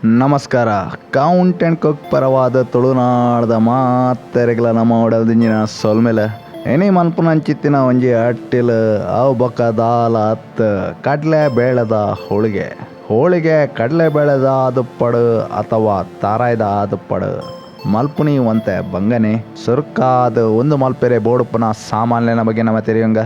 ನಮಸ್ಕಾರ. Count and cook ಪರವಾದ ತುಳುನಾಡದ ಮಾತೆರೆಗಳ ನಮ್ಮ ಒಡಲ್ದಿಂಜಿನ ಸೊಲ್ಮೆಲೆ ಎನಿ ಮಲ್ಪುನಂಚಿತ್ತಿನ ಒಂಜಿ ಅಟ್ಟಿಲ್ ಅವು ಬೊಕ್ಕ ದಾಲ ಹತ್ತು ಕಡಲೆ ಬೇಳೆದ ಹೋಳಿಗೆ ಕಡಲೆ ಬೇಳೆದ ಆದುಪ್ಪಡು ಅಥವಾ ತಾರಾಯ್ದ ಆದುಪ್ಪಡು ಮಲ್ಪುನಿ ಒಂತೆ ಬಂಗನೆ ಸುರುಕಾದ ಒಂದು ಮಲ್ಪೆರೆ ಬೋಡುಪ್ಪನ ಸಾಮಾನ್ಯನ ಬಗ್ಗೆ ನಮ್ಮ ತೆರೆಯುಂಗ.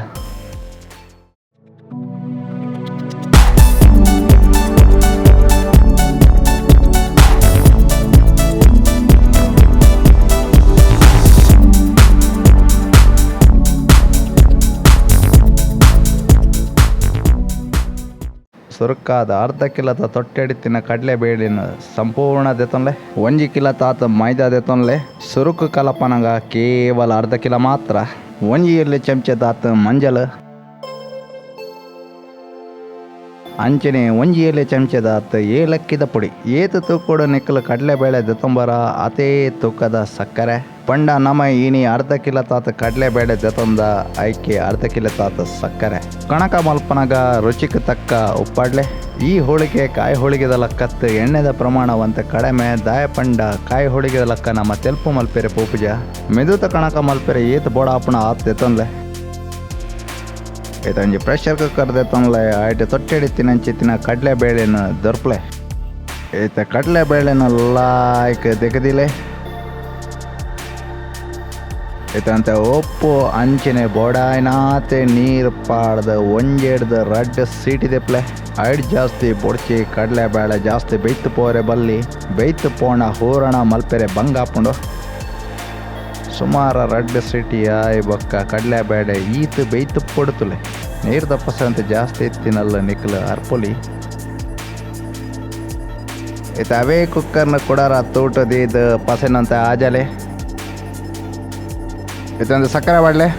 ಸುರುಕಾದ ಅರ್ಧ ಕಿಲೋದ ತೊಟ್ಟೆಡಿತ್ತಿನ ಕಡಲೆ ಬೇಳಿನ ಸಂಪೂರ್ಣ ದೆತೊನ್ಲೆ 1 ಕಿಲೋ ತಾತ ಮೈದಾ ದೆತೊನ್ಲೆ ಸುರುಕು ಕಲಪನಗ ಕೇವಲ ಅರ್ಧ ಕಿಲೋ ಮಾತ್ರ 1 ಚಮಚೆ ತಾತ ಮಂಜಲ್ ಅಂಚನೆ 1 ಚಮಚದಾತ ಏಲಕ್ಕಿದ ಪುಡಿ ಏತು ತೂಕೋಡು ನಿಕ್ಕಲು ಕಡಲೆಬೇಳೆ ದೆತೊಂಬರ ಅದೇ ತೂಕದ ಸಕ್ಕರೆ ಪಂಡ ನಮ ಇನಿ ಅರ್ಧ ಕಿಲೋ ತಾತ ಕಡಲೆಬೇಳೆ ದೆತೊಂದ ಐಕೆ ಅರ್ಧ ಕಿಲೋ ತಾತ ಸಕ್ಕರೆ ಕಣಕ ಮಲ್ಪನಗ ರುಚಿಗೆ ತಕ್ಕ ಉಪ್ಪಾಡ್ಲೆ. ಈ ಹೋಳಿಗೆ ಕಾಯಿ ಹೋಳಿಗೆದ ಲಕ್ಕತ್ತು ಎಣ್ಣೆದ ಪ್ರಮಾಣವಂತ ಕಡಿಮೆ ದಾಯ ಪಂಡ ಕಾಯಿ ಹೋಳಿಗೆದ ಲಕ್ಕ ನಮ್ಮ ತೆಲ್ಪು ಮಲ್ಪೆರೆ ಪೂಪುಜ ಮೆದುತ ಕಣಕ ಮಲ್ಪೆರೆ ಏತು ಬೋಡಾಪಣ ಆತ್ ದೆತೊಂದ್ಲೆ ಒಂಜಿ ಪ್ರೆಷರ್ ಕುಕ್ಕರ್ ದೆತೊನ್ಲೆ ಆಯ್ತು ತೊಟ್ಟೆಡಿತ್ತಿನಂಚಿತ್ತಿನ ಕಡಲೆ ಬೇಳೆನ ದೊರ್ಪ್ಲೆ ಕಡಲೆ ಬೇಳೆನ ಲಾಯ್ಕ್ ತೆಗೆದಿಲೆ ಅಂತ ಒಪ್ಪು ಅಂಚಿನ ಬೋಡಾಯ್ನಾತೆ ನೀರು ಪಾಡ್ದ ಒಂಜೆಡ್ದು ರಡ್ಡ್ ಸೀಟಿದೆಪ್ಲೆ ಐಡ್ ಜಾಸ್ತಿ ಬೊಡ್ಚಿ ಕಡಲೆ ಬೇಳೆ ಜಾಸ್ತಿ ಬೆಯ್ತು ಪೋರೆ ಬಲ್ಲಿ ಬೆಯ್ತು ಪೋಣ ಹೂರಣ ಮಲ್ಪೆರೆ ಬಂಗಾಪುಂಡು ಸುಮಾರು 2 ಸೀಟಿ ಆಯ್ ಬೊಕ್ಕ ಕಡಲೆ ಬೇಳೆ ಈತು ಬೆಯ್ತು ಪೊಡುತ್ತಲೆ ನೀರು ದಪ್ಪಸಂತ ಜಾಸ್ತಿ ಎತ್ತಿನಲ್ಲ ನಿಕ್ಕಲು ಅರ್ಪೊಲಿ ಅವೇ ಕುಕ್ಕರ್ನ ಕೊಡಾರ ತೂಟದಿದ್ದು ಪಸೆನಂತ ಆಜಲೆ ಇದೊಂದು ಸಕ್ಕರೆ ಬಾಡ್ಲೆ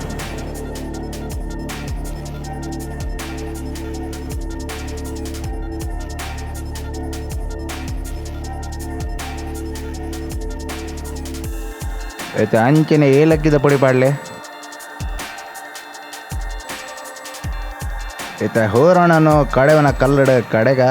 ಅಂಚಿನ ಏಲಕ್ಕಿದ ಪುಡಿ ಪಾಡ್ಲೆ ಹೂರಣನು ಕಡೆವನ ಕಲ್ಲಡ ಕಡೆಗ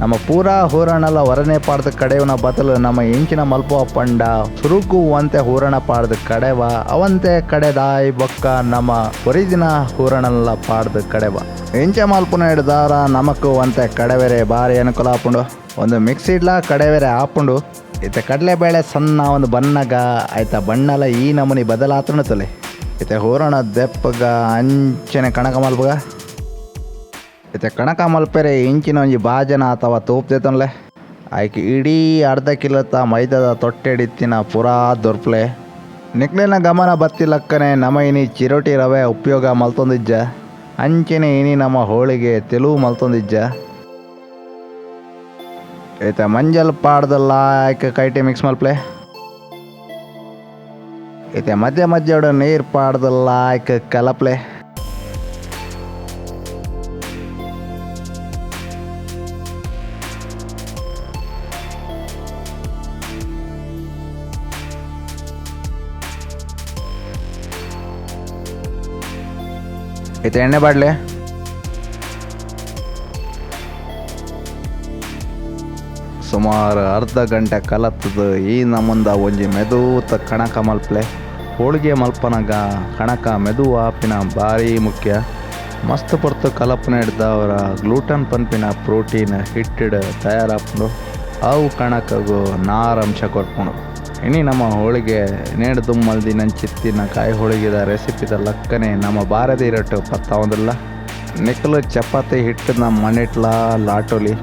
ನಮ್ಮ ಪೂರಾ ಹೂರಣಲ ಹೊರನೆ ಪಾಡ್ದ ಕಡೆವನ ಬದಲು ನಮ್ಮ ಇಂಚಿನ ಮಲ್ಪುವ ಪಂಡ ಸುರುಕು ಒಂತೆ ಹೂರಣ ಪಾಡ್ದ ಕಡೆವ ಅವಂತೆ ಕಡೆದಾಯ್ ಬೊಕ್ಕ ನಮ್ಮ ಒರಿಜಿನ ಹೂರಣಲ್ಲ ಪಾಡ್ದ ಕಡೆವ ಇಂಚೆ ಮಲ್ಪುನ ಹಿಡ್ದಾರ ನಮಕು ಒಂತೆ ಕಡೆವೆರೆ ಬಾರಿ ಅನುಕೂಲ ಆಪುಂಡು. ಒಂದು ಮಿಕ್ಸಿಡ್ಲ ಕಡೆವೆರೆ ಆಪುಂಡು ಕಡಲೆಬೇಳೆ ಸಣ್ಣ ಒಂದು ಬಣ್ಣಗ ಆಯ್ತಾ ಬಣ್ಣಲ ಈ ನಮೂನಿ ಬದಲಾತುಂಡು ತೊಲೆ ಹೂರಣ ದೆಪ್ಪಗ ಅಂಚನೆ ಕಣಕ ಮಲ್ಪಗ ಕಣಕ ಮಲ್ಪೆರೆ ಇಂಚಿನ ಒಂಜಿ ಬಾಜನ ಅಥವಾ ತೂಪ್ ದೆತೊನ್ಲೆ ಆಯ್ಕೆ ಇಡೀ ಅರ್ಧ ಕಿಲೋತ ಮೈದಾದ ತೊಟ್ಟೆಡಿತ್ತಿನ ಪುರಾ ದೊರ್ಪ್ಲೆ ನಿಕ್ಲಿನ ಗಮನ ಬತ್ತಿಲಕ್ಕನೆ ನಮ್ಮ ಇನಿ ಚಿರೋಟಿ ರವೆ ಉಪಯೋಗ ಮಲ್ತೊಂದಿಜ್ಜ ಅಂಚಿನ ಇನಿ ನಮ್ಮ ಹೋಳಿಗೆ ತೆಲುವು ಮಲ್ತೊಂದಿಜ್ಜ ಮಂಜಲ್ ಪಾಡ್ದಲ್ಲ ಆಯ್ಕೆ ಕೈಟೆ ಮಿಕ್ಸ್ ಮಲ್ಪ್ಲೆ ಮಧ್ಯ ಮಧ್ಯ ನೀರು ಪಾಡ್ದಲ್ಲ ಆಯ್ಕೆ ಕಲಪ್ಲೆ ಎಣ್ಣೆ ಬಾಡ್ಲೆ ಸುಮಾರು ಅರ್ಧ ಗಂಟೆ ಕಲತ್ತದ ಈ ನಮ್ಮಂದ ಒಂಜಿ ಮೆದೂತ ಕಣಕ ಮಲ್ಪಲೆ ಹೋಳಿಗೆ ಮಲ್ಪನಗ ಕಣಕ ಮೆದು ಆಪಿನ ಭಾರಿ ಮುಖ್ಯ ಮಸ್ತ್ ಪೊರ್ತು ಕಲಪನ ಹಿಡ್ದವರ ಗ್ಲೂಟನ್ ಪನ್ಪಿನ ಪ್ರೋಟೀನ್ ಹಿಟ್ಟಿಡ್ ತಯಾರಾಪುಂಡು ಅವು ಕಣಕಗೂ ನಾರಂಶ ಕೊಡ್ಪುಂಡು. ಇನಿ ನಮ್ಮ ಹೋಳಿಗೆ ನೇಡು ದುಮ್ಮಲ್ದಿ ನಂಚಿತ್ತಿನ ಕಾಯಿ ಹೋಳಿಗೆದ ರೆಸಿಪಿದ ಲಕ್ಕನೆ ನಮ್ಮ ಬಾರದಿ ಇರಟ್ಟು ಪತ್ತಾವಂದಿಲ್ಲ ನಿಕ್ಕಲು ಚಪಾತಿ ಹಿಟ್ಟದ ಮನೆಟ್ಲ ಲಾಟೋಲಿ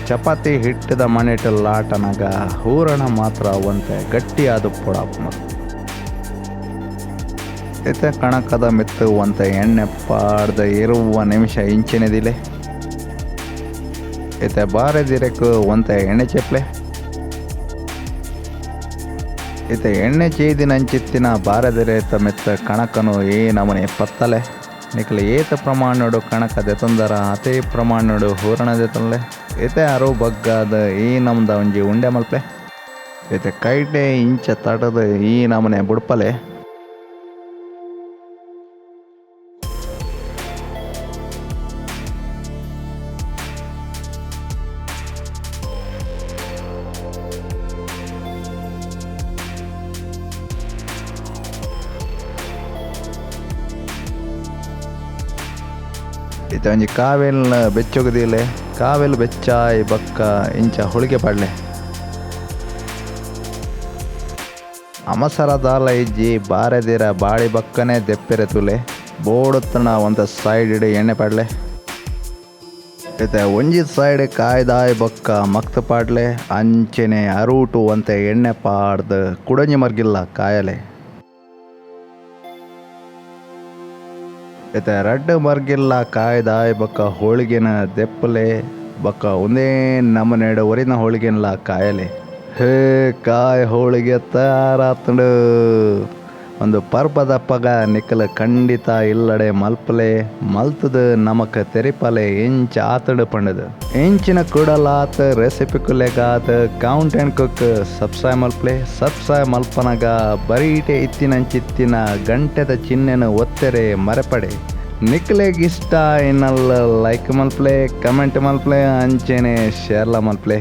ಚಪಾತಿ ಹಿಟ್ಟದ ಮನೆಟ್ಲ ಲಾಟನಾಗ ಹೂರಣ ಮಾತ್ರ ಒಂತೆ ಗಟ್ಟಿ ಆದ ಪುಡಾಪುಣ ಕಣಕದ ಮೆತ್ತು ಒಂತೆ ಎಣ್ಣೆ ಪಾಡ್ದ ಇರುವ ನಿಮಿಷ ಇಂಚಿನದಿಲೆ ಬಾರದಿರಕು ಒಂತೆ ಎಣ್ಣೆ ಚೆಪ್ಲೆ ಎಣ್ಣೆ ಚೇದಿನಂಚಿತ್ತಿನ ಬಾರದಿರೆ ಮೆತ್ತ ಕಣಕನು ನಮನೆ ಪತ್ತಲೆ ನಿಖಲ್ ಏತ ಪ್ರಮಾಣಡು ಕಣಕ ದೆತಂದರ ಅದೇ ಪ್ರಮಾಣಡು ಹೂರಣ ದೆತನ್ಲೆ ಏತೆ ಅರೋ ಬಗ್ಗಾದ ಈ ನಮ್ದ ಒಂಜಿ ಉಂಡೆ ಮಲ್ಪೆ ಏತೆ ಕೈಟೆ ಇಂಚ ತಟದ ಈ ನಮನೆ ಬುಡ್ಪಲೆ ಇತ್ತೆ ಒಂಜಿ ಕಾವೆಲ್ನ ಬೆಚ್ಚೊಗದಿಲೆ ಕಾವೆಲ್ ಬೆಚ್ಚಾಯಿ ಬಕ್ಕ ಇಂಚ ಹುಳಿಗೆ ಪಡ್ಲೆ ಅಮಸರ ದಾಲ ಇಜ್ಜಿ ಬಾರೆದಿರ ಬಾಳಿ ಬಕ್ಕನೆ ದೆಪ್ಪೆರೆ ತುಲೆ ಬೋಡುತ್ತಣ ಒಂದು ಸೈಡ್ ಇಡು ಎಣ್ಣೆ ಪಡ್ಲೆ ಇತ್ತೆ ಒಂಜಿ ಸೈಡ್ ಕಾಯ್ದಾಯ್ ಬಕ್ಕ ಮಕ್ತ ಪಾಡ್ಲೆ ಅಂಚೆನೆ ಅರೂಟು ಅಂತೆ ಎಣ್ಣೆ ಪಾಡ್ದು ಕುಡಂಜಿ ಮರ್ಗಿಲ್ಲ ಕಾಯಲೆ ಇತ್ತೆ ರಡ್ಡ್ ಮರ್ಗಿಲ್ಲ ಕಾಯ್ದಾಯ್ ಬಕ್ಕ ಹೋಳಿಗೆನ ದೆಪ್ಪಲೆ ಬಕ್ಕ ಒಂದೇ ನಮನೆಡು ಒರಿನ ಹೋಳಿಗೆನ್ಲ ಕಾಯಲೆ ಹೇ ಕಾಯ್ ಹೋಳಿಗೆ ತಯಾರಾತಂಡು ಒಂದು ಪರ್ಪದಪ್ಪಗ ನಿಕ್ಕಲ ಖಂಡಿತ ಇಲ್ಲಡೆ ಮಲ್ಪಲೆ ಮಲ್ತದ ನಮಕ್ ತೆರಿಪಲೆ ಇಂಚ ಆತಡು ಪಂಡದು ಇಂಚಿನ ಕುಡಲಾತ ರೆಸಿಪಿ ಕುಲೆಗಾತ ಕೌಂಟ್ ಆ್ಯಂಡ್ ಕುಕ್ ಸಬ್ಸ್ಕ್ರೈಬ್ ಮಲ್ಪಲೆ ಸಬ್ಸ್ಕ್ರೈಬ್ ಮಲ್ಪನಗ ಬರೀಟೆ ಇತ್ತಿನಂಚಿತ್ತಿನ ಗಂಟೆದ ಚಿಹ್ನೆನ ಒತ್ತೆರೆ ಮರೆಪಡೆ ನಿಕ್ಲೆಗಿಷ್ಟ ಇನ್ನಲ್ಲ ಲೈಕ್ ಮಲ್ಪಲೆ ಕಮೆಂಟ್ ಮಲ್ಪಲೆ ಅಂಚೆನೆ ಶೇರ್ಲ ಮಲ್ಪಲೆ.